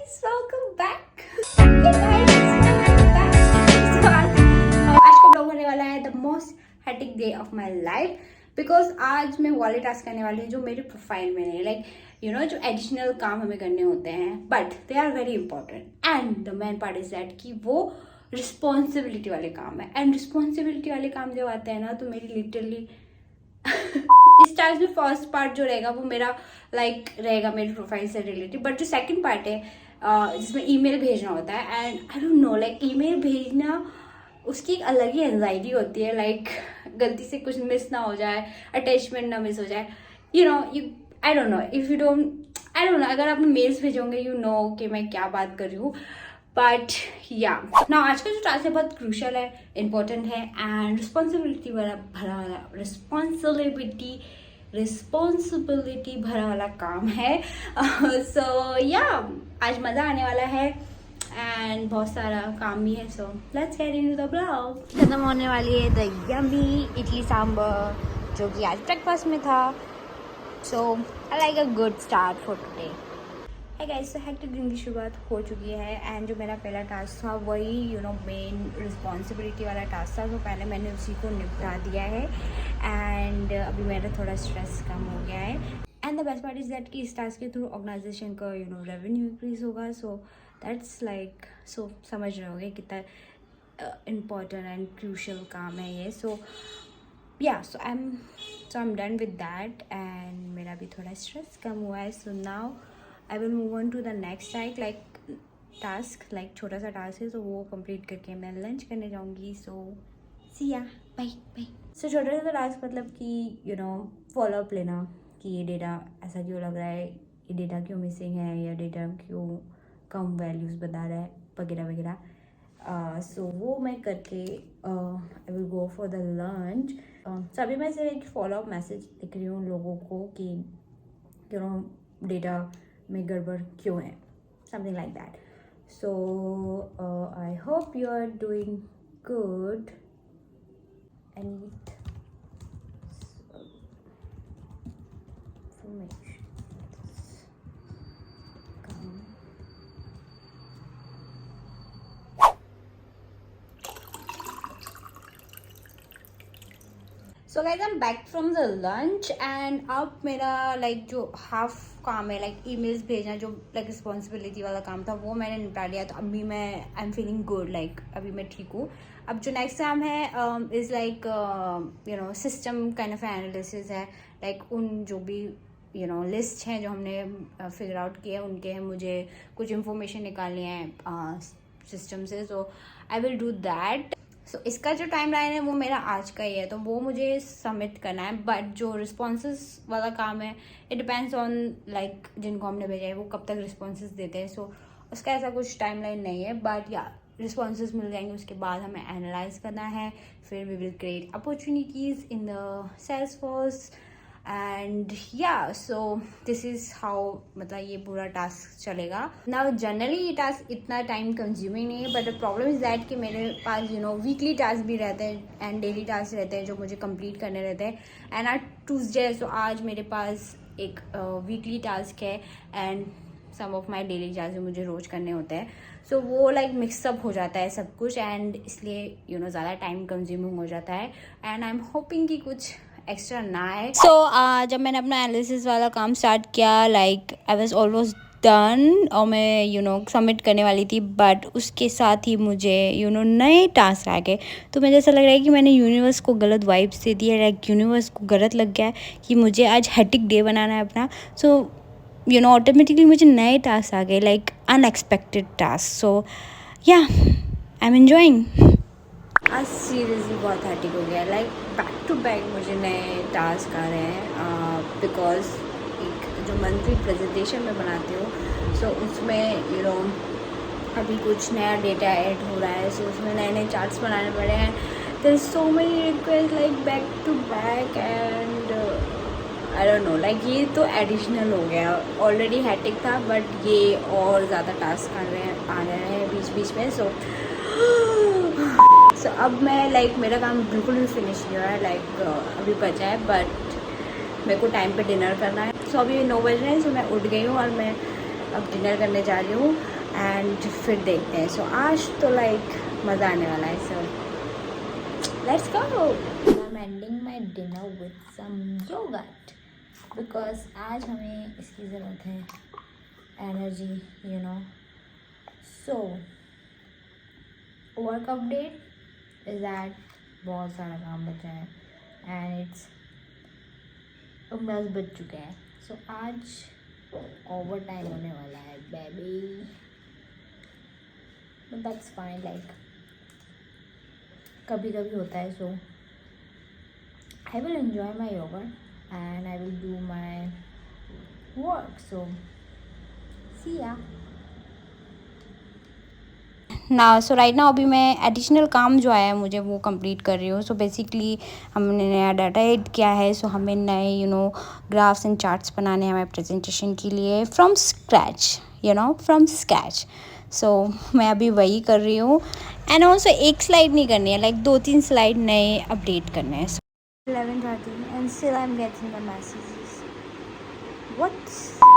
guys, welcome back. Hey guys, welcome back. So आज का blog होने वाला है the most hectic day of my life because आज मैं वाले टास्क करने वाली हूँ जो मेरे प्रोफाइल में नहीं, लाइक यू नो जो एडिशनल काम हमें करने होते हैं but they are very important and the main part is that कि वो रिस्पॉन्सिबिलिटी वाले काम है एंड रिस्पॉन्सिबिलिटी वाले काम जब आते हैं ना तो मेरी लिटरली इस टास्क में फर्स्ट पार्ट जो रहेगा वो मेरा लाइक रहेगा मेरी प्रोफाइल से रिलेटेड, बट जो सेकंड पार्ट है जिसमें ईमेल भेजना होता है and I don't know like email भेजना उसकी एक अलग ही एंजाइटी होती है, लाइक गलती से कुछ मिस ना हो जाए, अटैचमेंट ना मिस हो जाए, you know you I don't know if you don't I don't no अगर आप मेल्स भेजोगे यू नो कि मैं क्या बात कर रही हूँ, बट या ना आज का जो टास्क है बहुत क्रूशल है, इम्पोर्टेंट है एंड रिस्पॉन्सिबिलिटी भरा वाला रिस्पॉन्सिबिलिटी भरा वाला काम है. सो या आज मज़ा आने वाला है एंड बहुत सारा काम भी है. So let's get into the blog. खत्म होने वाली है द यम्मी इडली सांभर जो कि आज ब्रेकफास्ट में था. So I like a good start for today. Hi guys, तो हेक्टिक दिन की शुरुआत हो चुकी है एंड जो मेरा पहला टास्क था वही यू नो मेन रिस्पॉन्सिबिलिटी वाला टास्क था, तो पहले मैंने उसी को निपटा दिया है एंड अभी मेरा थोड़ा स्ट्रेस कम हो गया है. And the best part is that कि इस टास्क के थ्रू ऑर्गेनाइजेशन का यू नो रेवेन्यू इंक्रीज होगा. सो दैट्स लाइक सो समझ रहे होगे कितना इम्पॉर्टेंट एंड क्रूशल काम है ये. So yeah so I am done with that and मेरा भी थोड़ा स्ट्रेस कम हुआ है. So now I will move on to the next task, like छोटा सा टास्क है तो वो कंप्लीट करके मैं लंच करने जाऊँगी. सो सी या बाय बाय. सो छोटा सा टास्क मतलब कि यू नो फॉलोअप लेना कि ये डेटा ऐसा क्यों लग रहा है, ये डेटा क्यों मिसिंग है या डेटा क्यों कम वैल्यूज़ बता रहा है वगैरह वगैरह. सो वो मैं करके I will go for the lunch. So अभी मैं सिर्फ एक फॉलोअप मैसेज लिख रही हूँ लोगों को कि यू नो डेटा में गड़बड़ क्यों है, something like that. So I hope you are doing good and eat so guys I am back from the lunch and अब मेरा लाइक जो हाफ काम है लाइक ईमेल्स भेजना जो लाइक रिस्पॉन्सिबिलिटी वाला काम था वो मैंने निपटा लिया. तो अभी मैं I am feeling good, like अभी मैं ठीक हूँ. अब जो नेक्स्ट काम है is like you no system kind of analysis है, लाइक उन जो भी यू नो लिस्ट हैं जो हमने फिगर आउट किए उनके हैं मुझे कुछ इंफॉर्मेशन निकालनी है सिस्टम से. सो आई विल डू दैट. सो इसका जो टाइम लाइन है वो मेरा आज का ही है तो वो मुझे सबमिट करना है, बट जो रिस्पॉन्सेस वाला काम है इट डिपेंड्स ऑन लाइक जिनको हमने भेजा है वो कब तक रिस्पॉन्सेस देते हैं. सो उसका ऐसा कुछ टाइम लाइन नहीं है, बट या रिस्पॉन्सेस मिल जाएंगे उसके बाद हमें एनालाइज करना है, फिर we will create opportunities in the Salesforce and या सो दिस इज़ हाउ मतलब ये पूरा टास्क चलेगा. ना जनरली ये टास्क इतना टाइम कंज्यूमिंग नहीं है, but the problem is that कि मेरे पास यू नो वीकली टास्क भी रहते हैं एंड डेली टास्क रहते हैं जो मुझे कंप्लीट करने रहते हैं. एंड आज ट्यूसडे सो आज मेरे पास एक वीकली टास्क है and some of my daily task जो मुझे रोज़ करने होते हैं. सो वो लाइक मिक्सअप हो जाता है सब कुछ एंड इसलिए यू नो ज़्यादा टाइम कंज्यूमिंग हो जाता है एंड आई एम होपिंग कि कुछ एक्स्ट्रा ना है. सो जब मैंने अपना एनालिसिस वाला काम स्टार्ट किया like I was almost done और मैं यू नो सबमिट करने वाली थी, बट उसके साथ ही मुझे यू नो नए टास्क आ गए. तो मुझे ऐसा लग रहा है कि मैंने यूनिवर्स को गलत वाइब्स दे दी है, लाइक यूनिवर्स को गलत लग गया है कि मुझे आज हेक्टिक डे बनाना है अपना. सो यू नो ऑटोमेटिकली मुझे नए टास्क आ गए like unexpected task. So yeah I am enjoying. आज सीरियसली बहुत हेक्टिक हो गया, लाइक बैक टू बैक मुझे नए टास्क आ रहे हैं बिकॉज एक जो मंथली प्रेजेंटेशन में बनाती हूँ सो उसमें यू नो अभी कुछ नया डेटा ऐड हो रहा है. सो उसमें नए नए चार्ट्स बनाने पड़े हैं. There is so many request like back to back and I don't know like ये तो एडिशनल हो गया. ऑलरेडी हेक्टिक था बट ये और ज़्यादा टास्क आ रहे हैं बीच बीच में. सो अब मैं लाइक मेरा काम बिल्कुल भी फिनिश नहीं हुआ है, लाइक अभी बचा है बट मेरे को टाइम पे डिनर करना है. सो अभी 9 बज रहे हैं. सो मैं उठ गई हूँ और मैं अब डिनर करने जा रही हूँ. एंड फिर देखते हैं. सो आज तो लाइक मज़ा आने वाला है. So let's go. I am ending my dinner with some yogurt because आज हमें इसकी ज़रूरत है, energy, you know. So work update is that बहुत सारा काम बचा है एंड इट्स 10 बज चुके हैं. सो आज ओवर टाइम होने वाला है baby, but that's fine. Like कभी कभी होता है. So I will enjoy my yoga and I will do my work. So see ya ना. सो राइट नाउ अभी मैं एडिशनल काम जो आया है मुझे वो कंप्लीट कर रही हूँ. सो बेसिकली हमने नया डाटा एड किया है. सो हमें नए ग्राफ्स एंड चार्ट्स बनाने हैं हमारे प्रेजेंटेशन के लिए फ्रॉम स्क्रैच, फ्रॉम स्क्रैच. सो मैं अभी वही कर रही हूँ. एंड ऑल्सो एक स्लाइड नहीं करनी है, लाइक 2-3 स्लाइड नए अपडेट करने हैं. 11:30 and still I am getting the messages. What